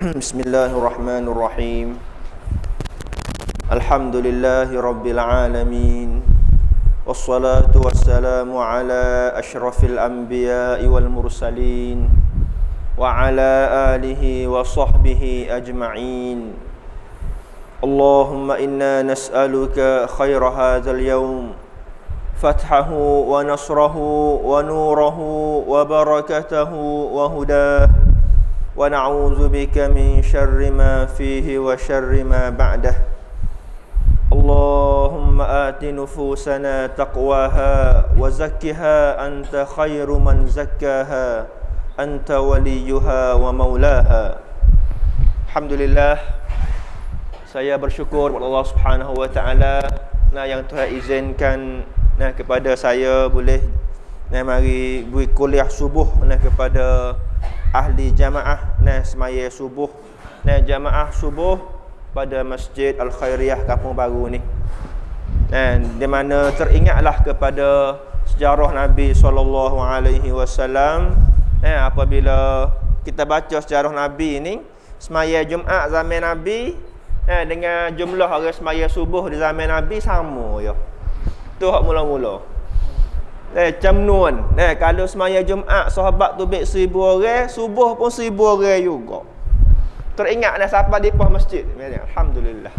Bismillahirrahmanirrahim. Alhamdulillahi rabbil alamin. Wassalatu wassalamu ala asyrafil anbiya'i wal mursalin wa ala alihi wa sahbihi ajma'in. Allahumma inna nas'aluka khaira hadzal yawm, fathahu wa nasrahu wa nurahu wa barakatahu wa hudah, wa na'udzu bika min syarri ma fihi wa syarri ma ba'dah. Allahumma ati nufusana taqwaha wa zakkiha anta khairu man zakkaha anta waliyuha wa maulaha. Alhamdulillah, saya bersyukur kepada Allah Subhanahu wa taala yang Tuhan izinkan kepada saya boleh mari beri kuliah subuh kepada ahli jamaah semaya subuh jamaah subuh pada Masjid Al-Khairiyah Kampung Baru ni. Di mana teringatlah kepada sejarah Nabi SAW. Apabila kita baca sejarah Nabi ni, semaya Jumaat zaman Nabi dengan jumlah orang semaya subuh di zaman Nabi sama je. Tu hak mula-mula. Jumnun. Kalau semaya Jumaat sahabat tu baik 1000 orang, subuh pun 1000 orang juga. Teringat siapa di pos masjid. Alhamdulillah.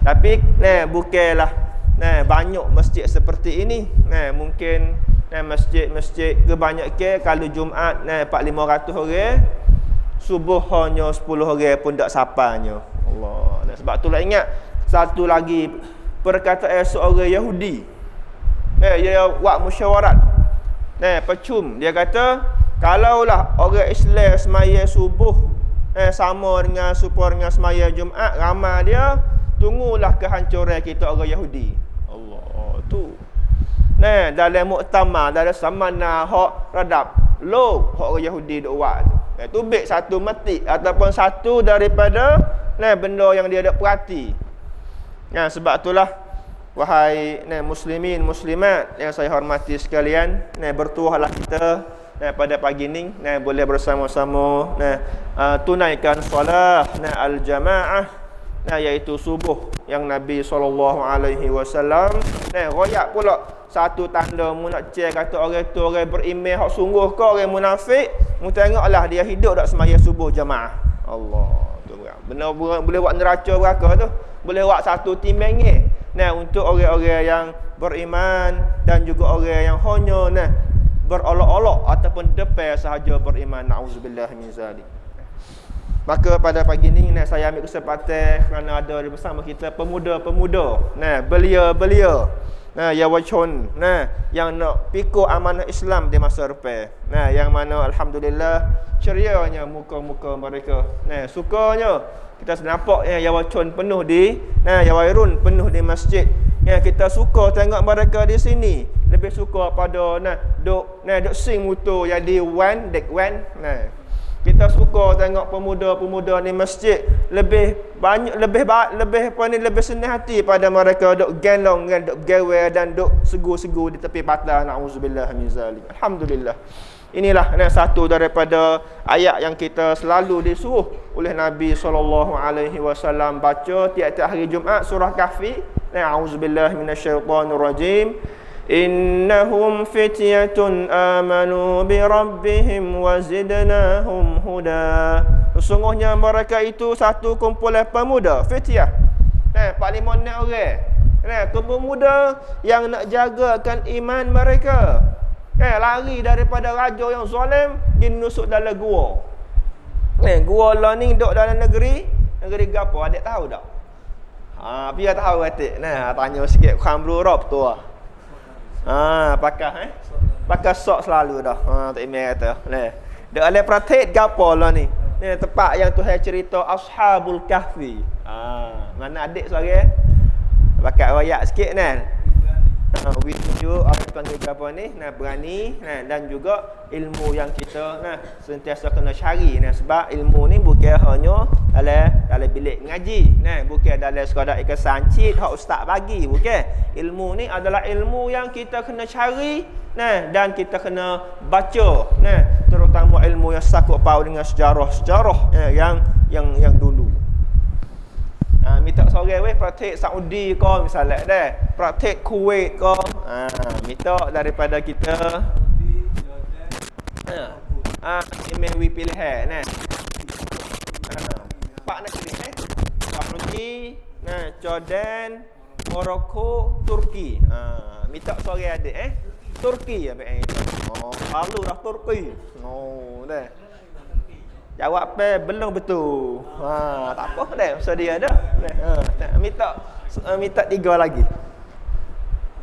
Tapi bukanlah banyak masjid seperti ini. Mungkin masjid-masjid kebanyakan kalau Jumaat 400-500 orang, subuh hanya 10 orang pun tak sapanya. Allah. Sebab itulah ingat satu lagi perkataan seorang Yahudi. Dia buat musyawarat. Percum. Dia kata, kalaulah orang Islam semaya subuh sama dengan semaya Jumaat, ramai dia, tunggulah kehancuran kita orang Yahudi. Allah tu. Dalam muktamar, dalam samana hak radap lo hak orang Yahudi duk buat tu. Tu baik satu metik ataupun satu daripada benda yang dia dak perhati. Sebab itulah wahai muslimin muslimat yang saya hormati sekalian, bertuahlah kita pada pagi ni boleh bersama-sama tunaikan solat al-jamaah, iaitu subuh yang Nabi SAW royak pula satu tanda mu nak cek kata orang tu orang beriman hak sungguh ke orang munafik, mu tengoklah dia hidup tak semaya subuh jamaah. Allah tu benar boleh buat neraca berapa tu, boleh buat satu timbang untuk orang-orang yang beriman dan juga orang yang hanya berolok-olok ataupun depan sahaja beriman. Nauzubillah min zalik. Maka pada pagi ni saya ambil kesempatan kerana ada bersama kita pemuda-pemuda, belia-belia, yawachon, yang nak pikul amanah Islam di masa depan. Yang mana alhamdulillah cerianya muka-muka mereka. Sukanya kita nampak yawachon penuh di yawairun penuh di masjid. Kita suka tengok mereka di sini. Lebih suka pada duk sing motor jadi dek wan. Kita suka tengok pemuda-pemuda di masjid lebih banyak lebih senang hati pada mereka duk gelong duk gawe dan duk segu-segu di tepi pantai. Nauzubillah min zalik. Alhamdulillah. Inilah satu daripada ayat yang kita selalu disuruh oleh Nabi SAW baca tiap-tiap hari Jumaat, surah Kahfi. A'udzubillahi minasyaitonirrajim. Innahum fityatun amanu bi rabbihim wa zidnahum huda. Sesungguhnya mereka itu satu kumpulan pemuda, fityah. 45 orang. Pemuda yang nak jagakan iman mereka. Lari daripada raja yang zalim, dinusuk dalam gua. Gua lah ni duduk dalam negeri gapo, adik tahu tak? Biar tahu adik. Tanya sikit khamru rob tu. Pakai sok selalu dah. Tak email kata. Dek ale praktik gapo lah ni. Tempat yang Tuhan cerita Ashabul Kahfi. Mana adik suara? Pakai royak sikit wujud apa panggil apa ni berani dan juga ilmu yang kita sentiasa kena cari sebab ilmu ni bukan hanya dalam bilik ngaji, nah, bukan dalam sekadar ikan sancit hak ustaz bagi, bukan. Ilmu ni adalah ilmu yang kita kena cari, nah, dan kita kena baca, nah, terutama ilmu yang sakut paut dengan sejarah-sejarah yang dulu. Minta seorang weh praktik Saudi ke misalnya dah, praktik Kuwait ke, minta daripada kita MMW pilihan nah. Pak nak pilih Saudi, nah, Jordan, Morocco, Turki. Minta seorang adik Turki ya baik. Lalu dah Turki. Dah. Jawab belum betul. Tak apa dah, masa dia dah. Minta 3 lagi.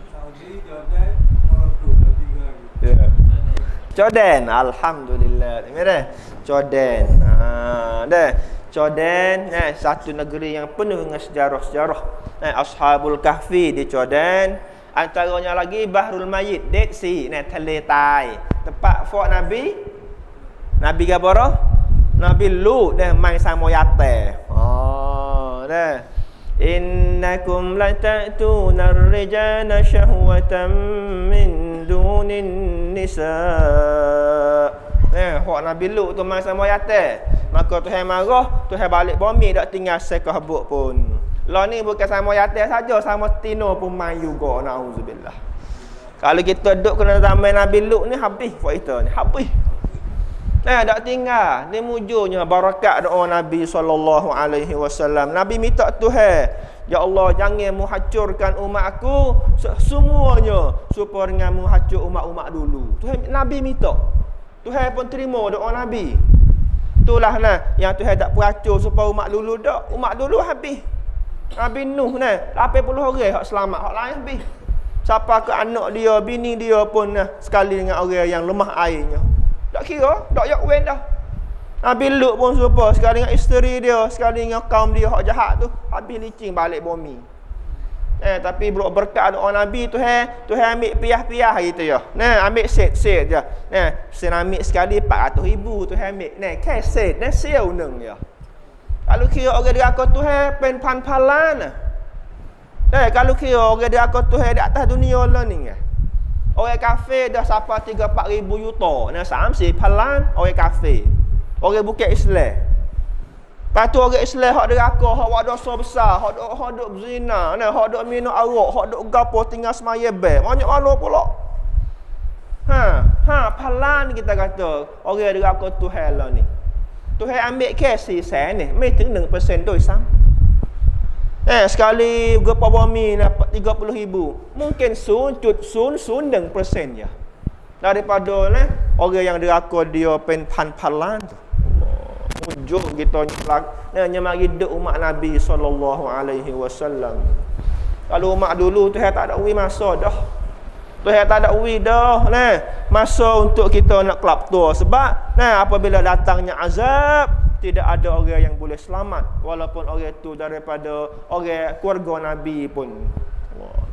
Saudi, Jordan, Morocco, 3 lagi. Ya. Jordan, alhamdulillah. Mirah. Jordan. Dah. Jordan, satu negeri yang penuh dengan sejarah-sejarah. Ashabul Kahfi di Jordan. Antaranya lagi Bahrul Mayyit, Dead Sea, Tele Tai. Tempat fort Nabi Gabara, Nabi Lut dah main sama yate. Dah. Innakum lata'tuna ar-rijala syahwatan min dunin nisa. Hak Nabi Lut tu main sama yate. Maka Tuhan marah, Tuhan balik bumi tak tinggal sekah habuk pun. Lah ni bukan sama yate saja, sama tino pun main juga, nauzubillah. Kalau kita duduk kena zaman Nabi Lut ni habis buat kita ni, habis. Tak tinggal. Ni mujurnya barakat doa Nabi SAW. Nabi minta Tuhan, ya Allah, jangan mu hancurkan umat aku semuanya supaya dengan mu hancur umat-umat dulu. Tuhan, Nabi minta. Tuhan pun terima doa Nabi. Itulah yang Tuhan tak peracur supaya umat dulu dak. Umat dulu habis. Nabi Nuh 80 orang hak selamat, hak lain habis. Siapa ke anak dia, bini dia pun sekali dengan orang yang lemah airnya. Tak kira, tak yakwen dah. Nabi Lut pun serupa, sekali dengan isteri dia, sekali dengan kaum dia hak jahat tu, habis licin balik bumi. Tapi berkat doa Nabi Tuhan ambil piah-piah gitu ya. Ambil set je. Seramik sekali 400,000 Tuhan ambil. Set, siau neng ya. Kalau kira orang dia aku Tuhan pen pan-palan. Kalau kira orang dia aku Tuhan di atas dunia lah ni. Orang kafir dah sampai 3-4 ribu yuta. Samsi palan orang kafir. Orang bukan Islam. Lepas tu orang Islam hak deraka, hak buat dosa besar, hak duk berzina, hak duk minum arak, hak duk gapo tinggal semaya bel. Banyak malu pula. Palan kita kata orang deraka Tuhan lah ni. Tuhan ambil kes sen ni, mesti 1% tu Islam. Sekali gempa bumi dapat 30,000. Mungkin 0.00% je. Daripada orang yang deraka dia pan-palan tu. Ujung kita nyemari hidup umat Nabi SAW. Kalau umat dulu Tuhan tak ada masa dah. Tuhan tak ada dah. Masa untuk kita nak kelab tua. Sebab apabila datangnya azab, tidak ada orang yang boleh selamat, walaupun orang itu daripada orang keluarga Nabi pun.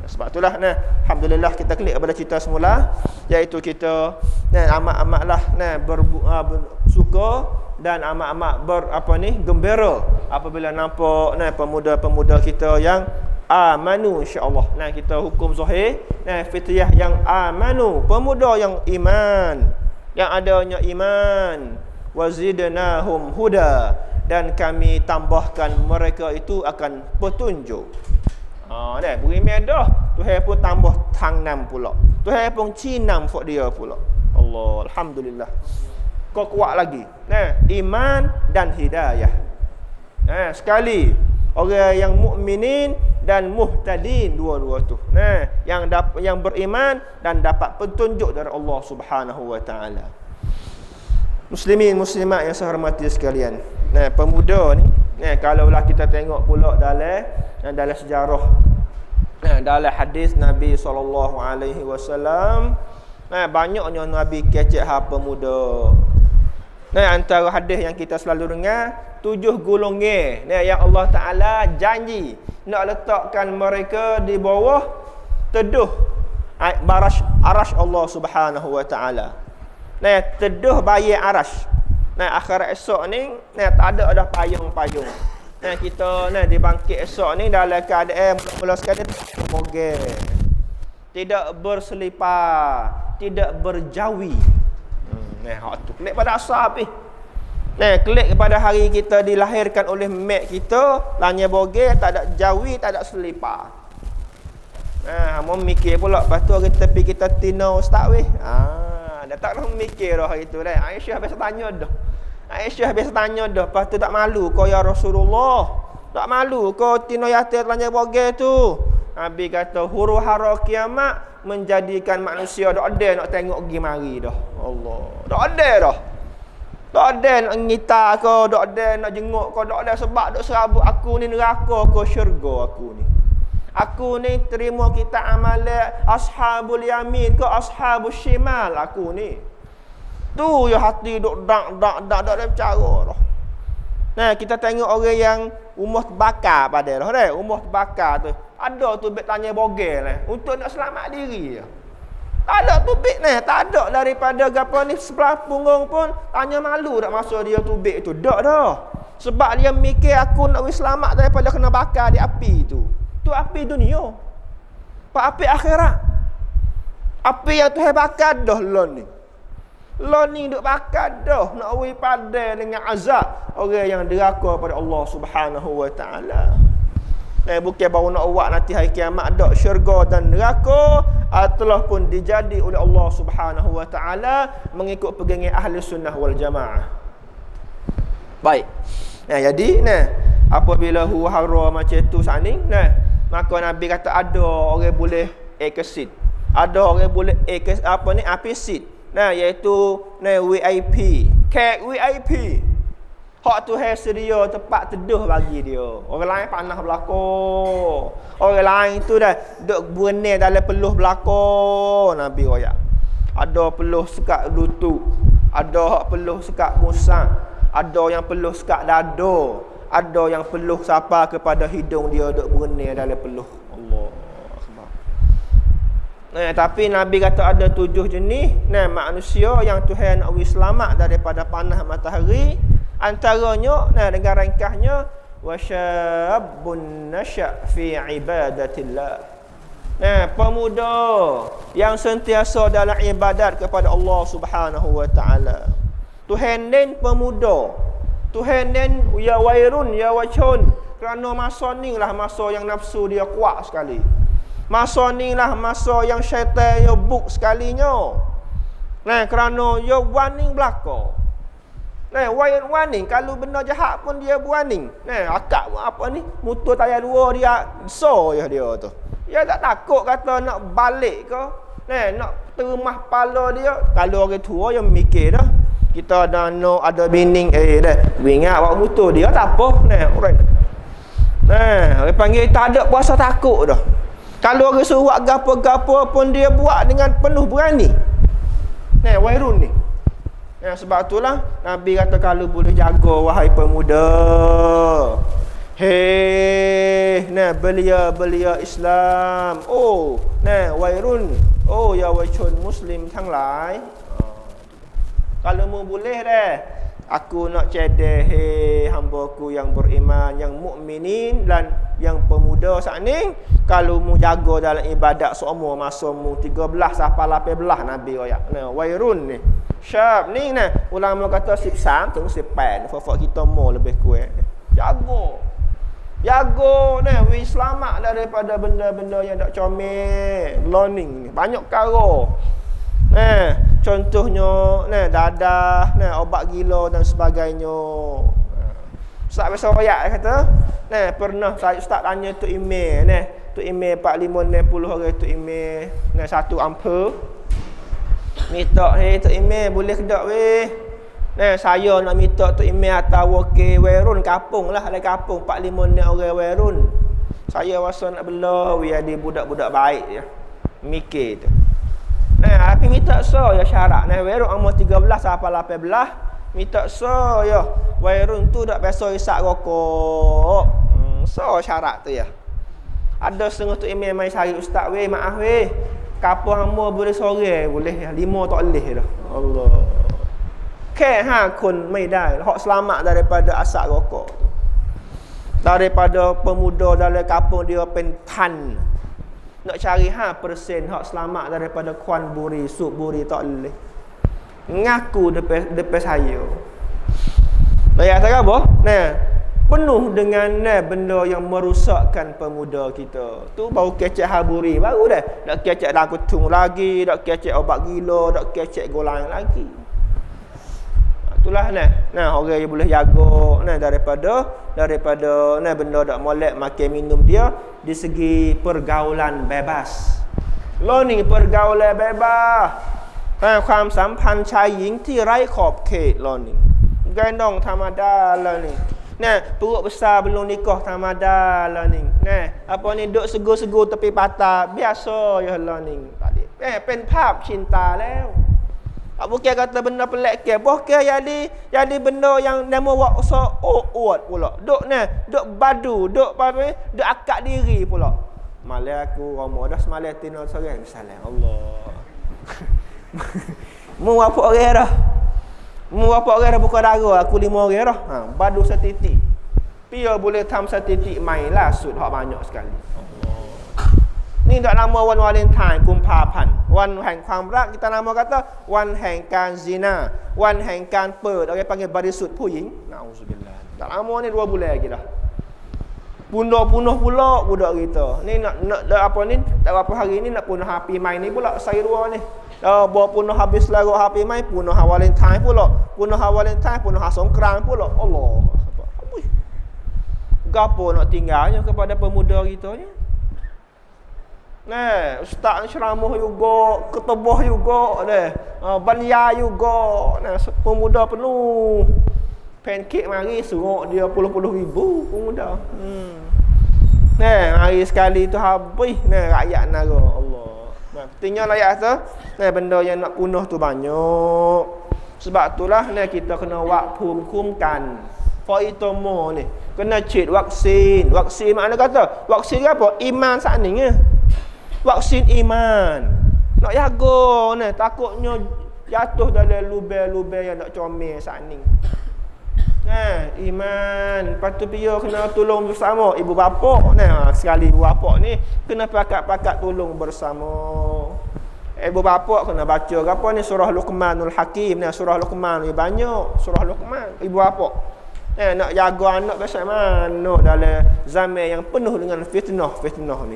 Sebab itulah alhamdulillah kita klik kepada cerita semula, iaitu kita amat-amatlah bersuka dan amat-amat gembira apabila nampak pemuda-pemuda kita yang amanu, insya-Allah. Kita hukum zahir fitriyah yang amanu, pemuda yang iman, yang adanya iman. Wazidnahum huda, dan kami tambahkan mereka itu akan petunjuk. Beriman dah. Tuhan pun tambah tangnam pula. Tuhan pun cinam fok dia pula. Allah, alhamdulillah. Kau kuat lagi. Iman dan hidayah. Sekali orang yang mukminin dan muhtadin, dua-dua tu. Yang beriman dan dapat petunjuk dari Allah Subhanahu wa taala. Muslimin muslimat yang saya hormati sekalian. Pemuda ni, kalaulah kita tengok pula dalam sejarah, dalam hadis Nabi SAW, banyaknya Nabi kecek pemuda. Antara hadis yang kita selalu dengar, 7 golongan yang Allah Ta'ala janji nak letakkan mereka di bawah teduh arash Allah Subhanahu wa Ta'ala. Teduh bayar arash. Akhirat esok ni tak ada payung-payung. Kita dibangkit esok ni dalam keadaan mula sekali bogel. Tidak berselipar, tidak berjawi. Hak tu klik pada asal ni. Klik kepada hari kita dilahirkan oleh mak kita, lanya bogel, tak ada jawi, tak ada selipar. Mau mikir pula lepas tu hari tepi kita tino ustaz weh. Dah tak dah mikir dah hari tu dah. Aisyah biasa tanya dah. Lepas tu tak malu kau ya Rasulullah? Tak malu kau tino yatir lanya bogel tu? Nabi kata huru hara kiamat menjadikan manusia tak ada nak tengok pergi mari dah. Allah. Tak ada dah. Tak ada nak ngita kau, tak ada nak jenguk kau, tak ada sebab duk serabut aku ni neraka kau syurga aku ni. Aku ni terima kita amalan ashabul yamin ke ashabul shimal aku ni. Tu ya hati duk dak ada cara dah. Kita tengok orang yang umur terbakar pada dah dah. Umur terbakar tu. Ada tu bet tanya bogel untuk nak selamat diri. Tak ada tu bet tak ada daripada gapo ni sebelah punggung pun tanya malu tak masuk dia tu bet tu. Tak dah. Sebab dia mikir aku nak selamat daripada kena bakar di api tu. Tu api dunia. Pak api akhirat. Api yang Tuhan bakar dah lon ni. Lon ni duk bakar dah nak padai dengan azab orang yang deraka pada Allah Subhanahu wa taala. Bukan baru nak awak nanti hari kiamat dak syurga dan neraka telah pun dijadi oleh Allah Subhanahu wa taala mengikut pegangan ahli sunnah wal jamaah. Baik. Jadi apabila hara macam tu saning maka Nabi kata ada orang boleh exit. Ada orang boleh apisit. Iaitu VIP. Kek VIP. Hak tu sedia tempat teduh bagi dia. Orang lain panah belakang. Orang lain tu dah duk berenang dalam peluh belakang. Nabi royak. Ada peluh sekat lutut. Ada hak peluh sekat musang. Ada yang peluh sekat dada. Ada yang peluh sapa kepada hidung dia duk berenang dalam peluh. Allah Akbar. Tapi Nabi kata ada 7 jenis manusia yang Tuhan nak selamat daripada panas matahari. Antaranya dengan ringkasnya wasyabun nasya fi ibadatillah. Pemuda yang sentiasa dalam ibadat kepada Allah Subhanahu wa taala. Tuhan nen pemuda. Tuhan nen ya wairun ya wachun. Kerana masa ni lah masa yang nafsu dia kuat sekali. Masa ni lah masa yang syaitan dia buk sekalinya. Kerana dia warning belaka. Warning kalau benda jahat pun dia warning. Akak apa ni? Motor tayar 2 dia so je dia tu. Dia tak takut kata nak balik ke. Nak termah kepala dia. Kalau orang tua yang mikir dah. Kita dah ada bining dah. Ingat bawa motor dia tak apa. Alright. Orang panggil tak ada puasa takut dah. Kalau orang suruh gapo-gapo pun dia buat dengan penuh berani. Wairun ni. Sebab itulah Nabi kata kalau boleh jaga wahai pemuda. Belia Islam. Wairun. Ya wachun muslimทั้งหลาย. Kalau mu boleh dah. Aku nak cedeh hamba-Ku yang beriman, yang mukminin dan yang pemuda saat ni, kalau mu jaga dalam ibadat seumur masa mu 13 sampai 18 Nabi royak. Wairun ni. Syab ni ulama kata 13 tu 18. Fafak kita mau lebih kuat. Jaga. Selamat daripada benda-benda yang tak comel. Learning ni banyak perkara. Contohnya dadah, obat gila dan sebagainya. Ustaz biasa royak kata, pernah saya ustaz tanya tu email tu email 4560 orang tu email satu ampere. Minta tu email boleh ke tak weh? Saya nak minta tu email atau ke Wairun kampung lah, ada kampung 45 orang Wairun. Saya rasa nak bela ada budak-budak baik je. Mikir tu. Tapi minta ya syarat. Wairun umur 13 sampai 18. Minta ya. Wairun tu tak biasa isap rokok. Syarat tu ya. Ada setengah tu email mai cari ustaz weh, maaf weh. Kapur hamba boleh sore boleh 5 tak boleh dah. Allah. Ke 5 คนไม่ได้ hak selamat daripada asap rokok. daripada pemuda dalam kampung dia pentan. Nak cari persen hak selamat daripada kuan buri, sup buri tak boleh. Ngaku depan saya. Ayat tak apa? Nah, penuh dengan benda yang merosakkan pemuda kita. Tu baru kecek haburi baru dah. Nak kecek dalam kutung lagi, nak kecek obat gila, nak kecek golang lagi. Itulah orang yang boleh jaga daripada benda dak molek makan minum dia di segi pergaulan bebas. Lo ni pergaulan bebas. ความสัมพันธ์ชายหญิงที่ไร้ขอบเขตlo ni. Gendong thamada lo ni. Perut besar belum nikah thamada lo ni. Apa ni duk segur-segur tepi patah biasa je lo ni. Tadi. เป็นภาพชินตาแล้ว Bukan kata benda pelik ke. Bukan jadi benda yang nama waksa uat pula. Duk badu, duk akak diri pula. Malah aku Rama dah semalam tino seorang misalnya. Allah. Mu apa orang dah. Mu apa orang dah buka darah, aku 5 orang dah. Badu setitik. Pia boleh tam setitik main lah sud hak banyak sekali. Ni tak nama wan Valentine Kumpapan. Wan แห่งความรัก kita nama kata วันแห่งการ zina, วันแห่งการเปิด orang panggil barisut ผู้หญิง Nauzubillah. Tak lama ni 2 bulan lagi dah. Punuh pula budak kita. Ni nak apa ni? Tak berapa hari ni nak punuh api main ni pula saya dua ni. Bawa punuh habis lagu api main, punuh Valentine pula. Punuh Valentine, punuh Songkran pula. Allah. Gapo nak tinggalnya kepada pemuda kita ni? Ustaz ni ceramah juga, ketubah juga banya juga. Pemuda penuh. Pancake mari suruh dia puluh-puluh ribu pemuda. Hari sekali tu habis rakyat negara. Allah. Pentingnya ayat tu, benda yang nak punuh tu banyak. Sebab itulah kita kena buat hukumkan. Faitomo ni kena cek vaksin. Vaksin makna kata, vaksin apa? Iman saat ni vaksin iman. Nak jaga takutnya jatuh dalam lubang-lubang yang nak comel saat ni. Iman. Lepas tu dia kena tolong bersama ibu bapa. Sekali ibu bapa ni kena pakat-pakat tolong bersama. Ibu bapa kena baca apa ni surah Luqmanul Hakim. Surah Luqman ni banyak. Surah Luqman ibu bapa. Nak jaga anak macam mana dalam zaman yang penuh dengan fitnah ni.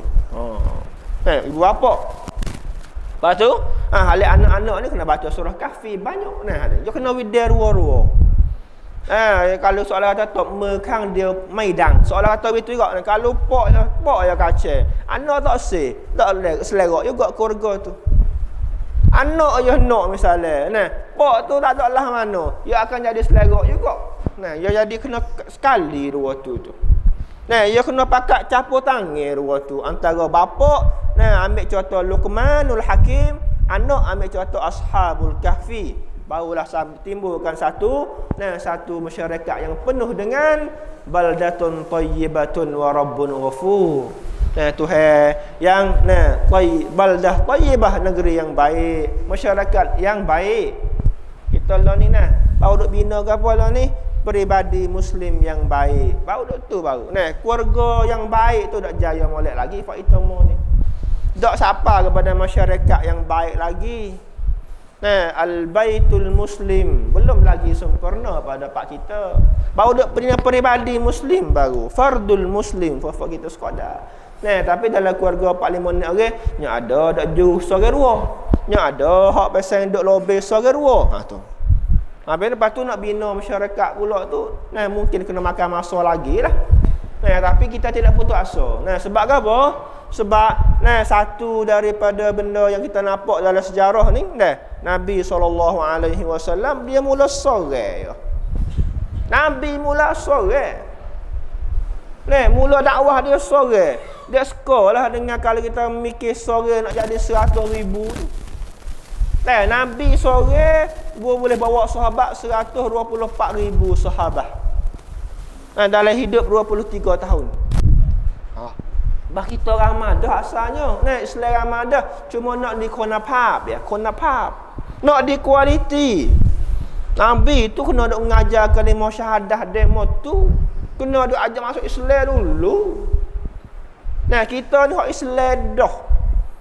Ibu bapa. Lepas tu halik anak-anak ni kena baca surah Kahfi banyak. Dia kena widar dua-dua. Kalau soalan kata tok mekang dia maidang. Soalan kata begitu juga. Kalau pok ya kacau. Anak tak selera juga keluarga tu. Anak ya nak misalnya. Pok tu tak taklah mana. Dia akan jadi selera juga. Dia jadi kena sekali dua tu. Dia kena pakat capur tangan dua tu. Antara bapa ambil contoh Luqmanul Hakim, anak ambil contoh Ashabul Kahfi. Barulah timbulkan satu masyarakat yang penuh dengan baldatun thayyibatun wa rabbun ghafur. Tuhan yang baldah thayyibah, negeri yang baik, masyarakat yang baik. Kita lah ni baru duk bina ke apa lah ni? Peribadi muslim yang baik. Baru duk tu baru. Keluarga yang baik tu dak jaya molek lagi faitomo ni. Dak sapa kepada masyarakat yang baik lagi. Al-baitul muslim belum lagi sempurna pada pak kita. Baru duk peribadi muslim baru. Fardul muslim fafak kita sekadar. Tapi dalam keluarga 4-5 ni orang, nya ada dak juh seorang dua. Nya ada hak pasang duk lobe seorang dua. Tu. Lepas tu nak bina masyarakat pula tu, mungkin kena makan masa lagi lah. Tapi kita tidak putus asa. Sebab apa? Sebab satu daripada benda yang kita nampak dalam sejarah ni, Nabi SAW dia mula sore. Nabi mula sore. Mula dakwah dia sore. Dia sekolah dengan kalau kita mikir sore nak jadi 100,000. Nabi sore gua boleh bawa sahabat 124,000 sahabat. Dalam hidup 23 tahun. Bah kita Ramadan asalnya. Islam Ramadan cuma nak di konapap ya, konapap. Nak di kualiti. Nabi tu kena nak mengajar kalimah syahadah demo tu Kena duk ajar masuk Islam dulu. Nah, kita ni hak Islam dah.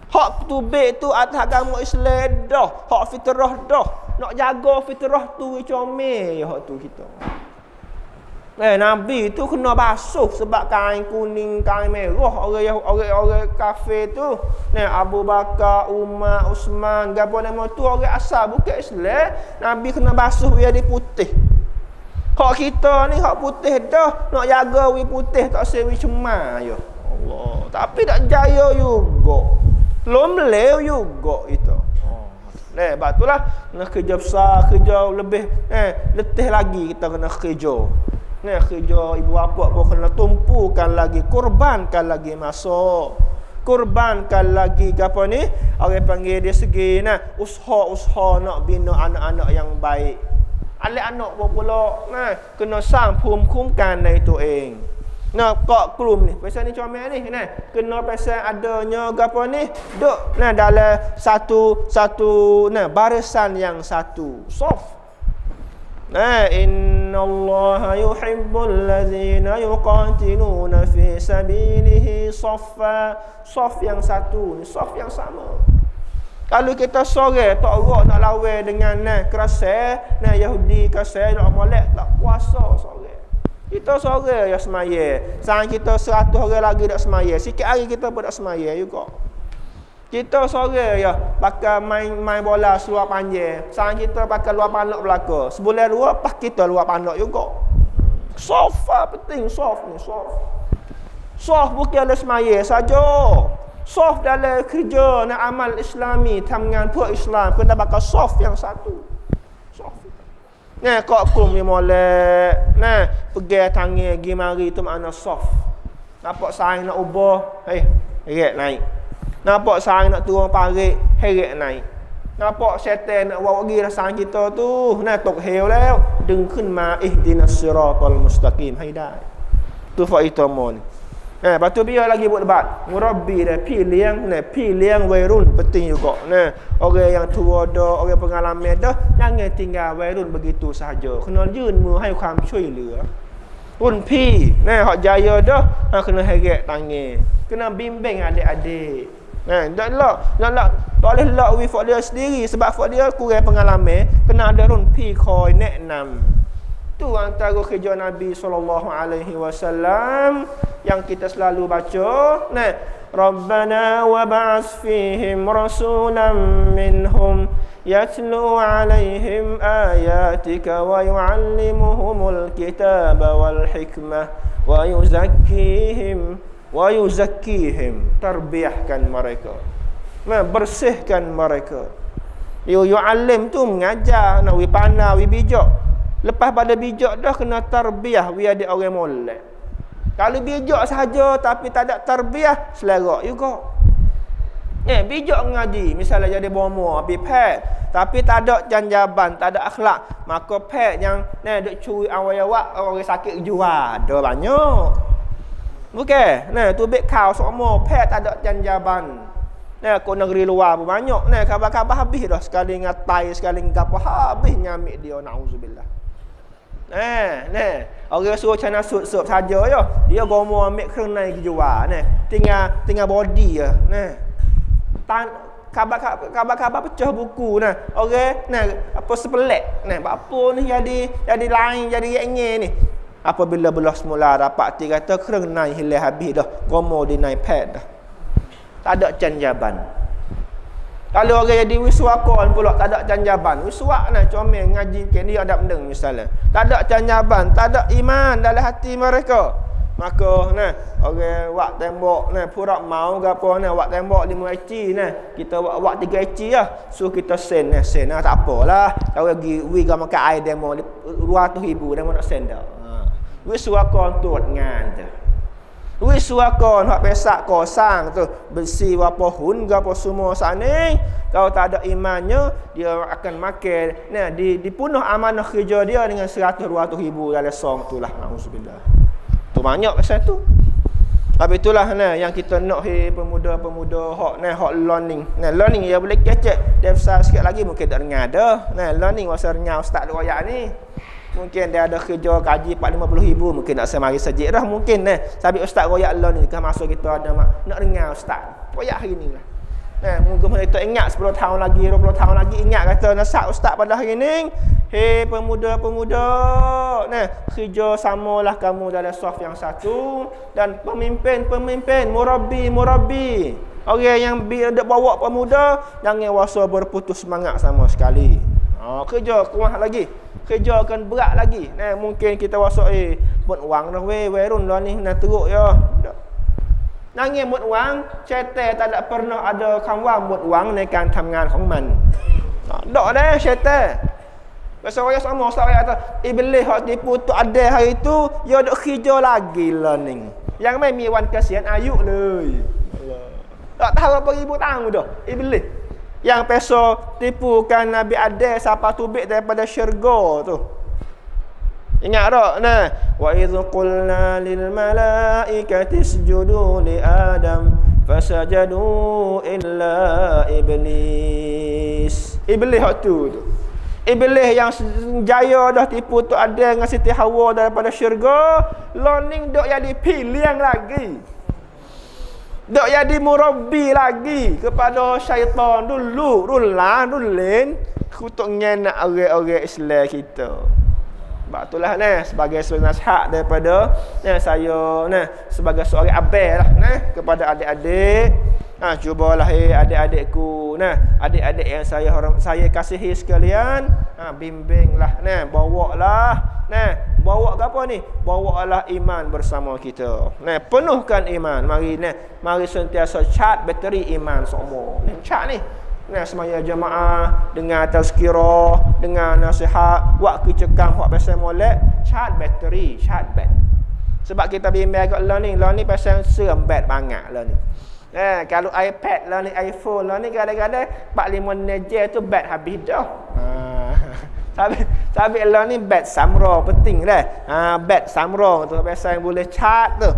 Hak tubik tu atas agama Islam dah. Hak fitrah dah. Nak jaga fitrah tu comel hak tu kita. Nabi tu kena basuh sebab kain kuning, kain merah orang kafir tu. Abu Bakar, Umar, Usman, gapo nama tu orang asal bukan Islam. Nabi kena basuh biar dia putih. Hak kita ni hak putih dah, nak jaga wi putih tak sewi cemar ya. Allah, tapi tak jaya juga. Belum lew juga kita. Sebab itulah nak kerja besar, kerja lebih letih lagi kita kena kerja. Kerja ibu bapa pun kena tumpukan lagi, korbankan lagi masa. Korbankan lagi apa ni? Orang panggil dia segi usaha-usaha nak bina anak-anak yang baik. Anak-anak pun pula kena sang kumkan dari tu kok kelum ni. Pasal ni comel ni kena pasal adanya apa ni? Duk dalam satu barisan yang satu. Soft. Innallaha yuhibbul ladzina yuqatiluna fi sabilihi saffa. Saf yang satu ni, saf yang sama. Kalau kita sore tak erak nak lawan dengan kerasa Yahudi kerasa nak molek tak puasa sore. Kita sore ya semaya. Sang kita 100 orang lagi tak semaya. Sikit hari kita pun tak semaya juga. Kita sore ya pakai main bola seluar panjang. Sang kita pakai luar panak belaka. Sebulan dua pas kita luar panak juga. Soft penting soft ni soft. Soft bukan dalam semaya saja. Soft dalam kerja nak amal Islami, tangan puak Islam kena pakai soft yang satu. Soft. Kok kum ni molek. Pegang tangan pergi mari tu makna soft. Nampak saing nak ubah, heret naik. Nampak saing nak turun parit, heret naik. Nampak syaitan nak bawa pergi sang kita tu, tok heu leo, dengขึ้นมา ihdinas siratal mustaqim hidayah. Tu faedah mo ni. Lepas tu biar lagi buat debat. Murabbi dah piliang wairun penting juga. Orang yang tua dah, orang pengalaman dah, jangan tinggal wairun begitu sahaja. Kenaยืน มือ ให้ความช่วยเหลือ รุ่นพี่hak jaya dah, kena heret tangan. Kena bimbing adik-adik. Janganlah tak boleh lak fak dia sendiri sebab fak dia kurang pengalaman. Kena adaรุ่นพี่คอยแนะนำ. Tu antara kerja Nabi SAW yang kita selalu baca. Rabbana wa ba'ats fihim rasulan minhum yatlu 'alaihim ayatika wa yu'allimuhumul kitaba wal hikmah wa yuzakkihim tarbiyahkan mereka, bersihkan mereka. Yu'allim tu mengajar, nak pandai, bijak. Lepas pada bijak dah kena tarbiyah biar dia orang molek. Kalau bijak sahaja tapi tak ada tarbiyah, selerak juga. Bijak ngaji, misalnya jadi bomo, habis pek, tapi tak ada janjaban, tak ada akhlak, maka pek yang duk curi awak-awak orang sakit jual, ada banyak. Bukan? Tubik kau semua pek tak ada janjaban. Kau negeri luar pun banyak. Khabar-khabar habis dah, sekali ngatai, sekali ngapa habis nyamik dia, nauzubillah. Orang suruh cana sup saja ya. Dia gomo ambil kerenai ke jual tinggal body je. Khabar-khabar pecah buku Orang apa sepelek apa ni jadi lain jadi yang ni. Apabila belah semula dapat dia kata kerenai hilang habis dah. Gomo di naik pad dah. Tak ada janjaban. Kalau orang jadi wiswakon pula tak ada janjaban. Wiswak comel ngaji ke dia ada mendeng misalnya. Tak ada janjaban, tak ada iman dalam hati mereka. Maka orang wak tembok pura mau gapo wak tembok 5 eci kita wak 3 eci lah. So kita sen tak apalah. Kalau pergi wi ga makan air demo 200,000 demo nak sen dah. Wiswakon tuat ngan je. Wiswakon hak pesak kosang tu besi apa hun gapo semua sana. Kalau tak ada imannya dia akan makan dipunuh amanah kerja dia dengan 100-200,000 dalam song tu lah. Nauzubillah. Tu banyak pasal tu. Tapi itulah yang kita nak pemuda-pemuda hak learning. Learning dia boleh kecek. Dia besar sikit lagi mungkin tak dengar dah. Learning masa dengar ustaz duk royak ni. Mungkin dia ada kerja gaji 4-50 ribu, mungkin nak semari sejik dah mungkin Sabit ustaz royak Allah ni kan masuk kita ada nak dengar ustaz. Royak hari ni lah. Mungkin kita ingat 10 tahun lagi, 20 tahun lagi ingat kata nasihat ustaz pada hari ni. Hei pemuda-pemuda, kerja samalah kamu dalam saf yang satu, dan pemimpin-pemimpin, murabbi. Orang yang bawa pemuda jangan rasa berputus semangat sama sekali. Kerja kuat lagi. Kerja akan berat lagi. Mungkin kita rasa buat wang dah werun lah ni nak teruk ya. Nangis buat wang, syaitan tak ada pernah ada kawan buat wangในการทำงานของมัน Tak dah syaitan. Pasal orang sama ustaz kata, iblis hak tipu tu ada hari tu, dia duk kerja lagi lah ni. Yang mai mi wan kasihan ayuk le. Tak tahu apa ribu tahun dah iblis. Yang peso tipukan Nabi Adam siapa tubik daripada syurga tu. Ingat tak? Wa idh qulna lil malaikati isjudu li Adam fasajadu illa iblis. Iblis hak tu. Iblis yang jaya dah tipu tu ada dengan Siti Hawa daripada syurga, learning dok jadi pilihan lagi. Dok jadi murabbi lagi kepada syaitan dulu, rulin kutungnya nak orang-orang Islam kita. Sebab itulah sebagai nasihat daripada saya sebagai seorang abang lah kepada adik-adik. Cubalah adik-adikku, adik-adik yang saya kasihi sekalian, bimbinglah, bawalah, bawa ke apa ni? Bawalah iman bersama kita. Penuhkan iman. Mari sentiasa charge bateri iman semua. Charge ni. Semaya jemaah dengan tazkirah, dengan nasihat, waktu cekam, buat pasal molek, charge bateri, charge bat. Sebab kita bimbing kat lah ni pasal serembat banyak lah ni. Kalau iPad lah ni, iPhone lah ni, kadang-kadang 4-5 nejer tu bat habis dah. Sabit lah ni bat samra penting dah. Bat samra tu pasal boleh charge tu.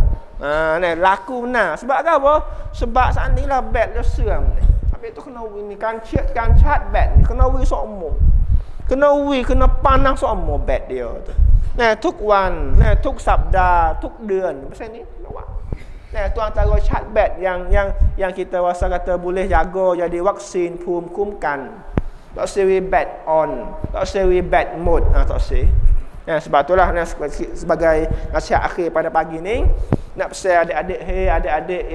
Laku benar. Sebab apa? Sebab saat ni lah bat dia seram ni. Habis tu kena ni kan charge bat ni kena wi semua. Kena panas semua bat dia tu. ทุกวัน ทุกสัปดาห์ ทุกเดือน pasal ni tu antara chat bed yang kita rasa kata boleh jaga jadi vaksinภูมิคุ้มกัน tak say bed on, tak say bed mode, tak say. Sebab itulah sebagai nasihat akhir pada pagi ni nak pesan adik-adik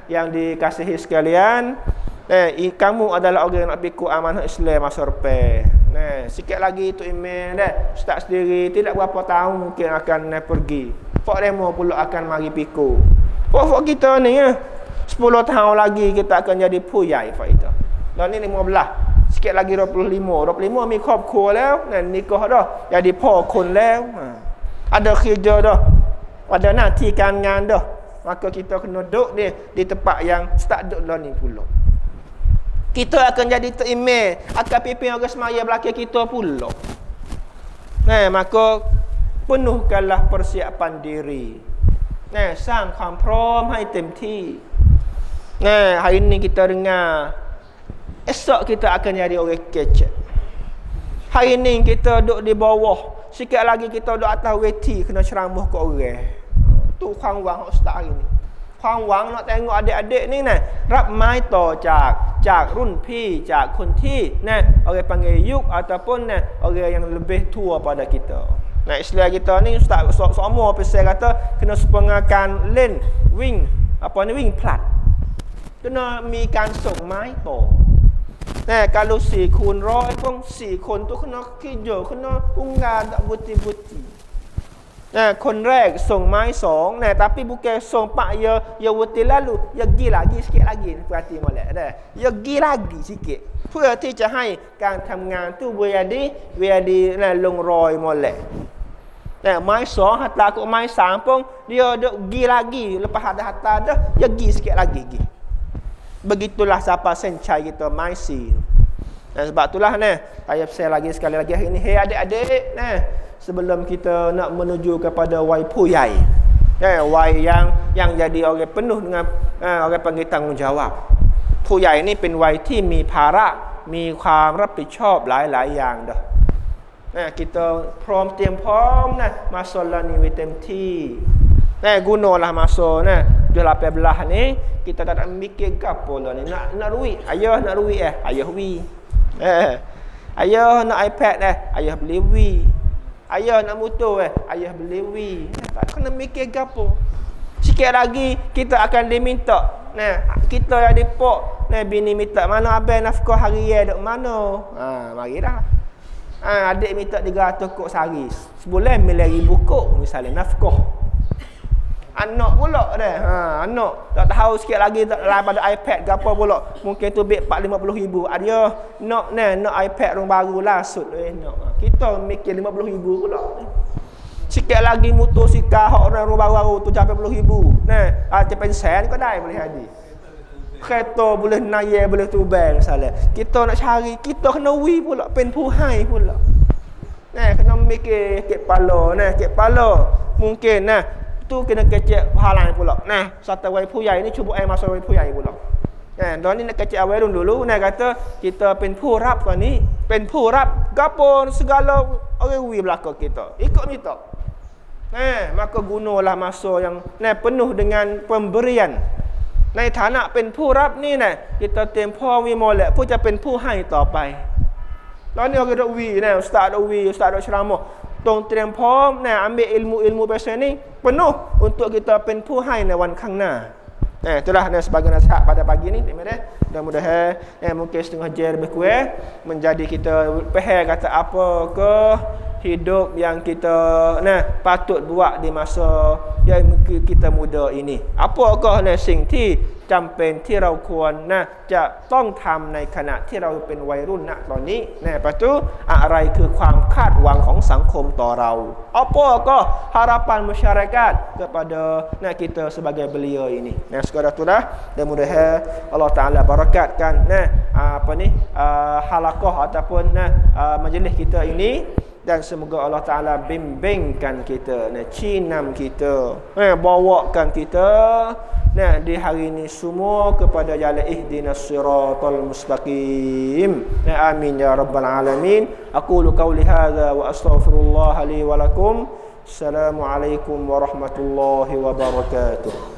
yang dikasihi sekalian, kamu adalah orang yang nak pikul amanah Islam masa depan. Sikit lagi tu email ustaz sendiri tidak berapa tahun mungkin akan pergi. Fak demo pula akan mari pikul. Fak kita ni 10 tahun lagi kita akan jadi puyai fak kita. Dan ni 15. Sikit lagi 25 มีครอบครัวแล้วnikah dah jadiพ่อคนแล้ว ada kerja dah, ada nanti kan ngàn dah, maka kita kena duduk di tempat yang start duduk lah ni pula. Kita akan jadi terimeh, akan pimpin orang semaya belakang kita pula. Maka penuhkanlah persiapan diri. สร้างความพร้อมให้เต็มที่ hari ni kita dengar, esok kita akan jadi orang kecek. Hari ni kita duduk di bawah, sikit lagi kita duduk atas weti kena ceramah ke orang. Tuความหวังของustaz hari ni. ความหวัง nak tengok adik-adik niรับไม้ต่อจากรุ่นพี่จากคนที่orang panggil yuk ataupun orang yang lebih tua pada kita. Islam kita ni ustaz semua pesan kata kena sepengakan len wing wing plat. Kena มีการส่งไม้ต่อ kalau 4 คูณ 100 pun 4 คนtu kena kerja, kena unggah tak buti-buti. คนแรกส่งไม้2 tapi bukan ส่งpak ya wuti lalu ya gi lagi sikit lagi, perhati molek ya gi lagi sikit เพื่อที่จะให้การทำงานtu jadiลงรอยmolek. ไม้2 hatta ke ไม้3 pun dia duk gi lagi, lepas ada hatta dah ya gi sikit lagi gi. Begitulah siapa sencai kita maisi. Sebab itulah saya share lagi sekali lagi hari ni, adik-adik sebelum kita nak menuju kepada wai puyai, wai yang jadi orang penuh dengan orang panggil tanggungjawab. ผู้ใหญ่นี่เป็นวัยที่มีภาระมีความรับผิดชอบหลายๆอย่างเด้อ Kita ตรียมพร้อมmasa lah ni we เต็มที่gunalah masa dah 18 ni kita tak nak mikir gapo lah ni nak duit ayah nak duit ayah wi ayah nak iPad ayah beli wi ayah nak motor ayah beli wi tak kena mikir gapo sikit lagi kita akan diminta kita yang dipok bini minta mana abang nafkah harian duk mana marilah adik minta 300 kok sehari sebulan 9,000 kok misalnya nafkah anak pula anak tak tahu sikit lagi pada iPad ke apa pula mungkin tu bil 40-50 ada nak iPad yang baru lah sud nak kita mikir 50,000 pula sikit lagi motosikal hak orang baru tu 80,000 cepen sen kau dah boleh jadi kereta boleh naya boleh tubang misalnya kita nak cari kita kena wi pula pen puhai pula kena mikir kepala mungkin tu kena kecek halang pula satu wai puyai ni cuba masa wai puyai pula dan ni nak kecek awal dulu kata kita pen purap kan ni pen purap gapo segala orang wi belaka kita ikut minta maka gunalah masa yang penuh dengan pemberian ในฐานะเป็นผู้รับนี่kita เตรียมพร้อมวิโมแหละผู้จะเป็นผู้ให้ต่อไปแล้วนี่เราวีอุสตาดดceramah ต้องเตรียมพร้อมambil ilmu bahasa ni penuh untuk kita เป็นผู้ให้ในวันข้างหน้าitulah sebagai nasihat pada pagi ni mudah-mudahan mungkin setengah jam lebih kurang menjadi kita faham kata apa ke hidup yang kita patut buat di masa yang kita muda ini apakah สิ่งที่จำเป็นที่เราควรจะต้องทำในขณะที่เราเป็นวัยรุ่นณตอนนี้ปัจจุอะไรคือความคาดหวังของสังคมต่อเรา apakah harapan masyarakat kepada kita sebagai belia ini sekadar itulah dan mudah Allah Taala barakatkan halaqah ataupun majlis kita ini dan semoga Allah Ta'ala bimbingkan kita cinam kita bawakan kita di hari ini semua kepada jalan ihdinas siratal mustaqim amin ya rabbal alamin aqulu qawli hadza wa astaghfirullah li wa lakum assalamualaikum warahmatullahi wabarakatuh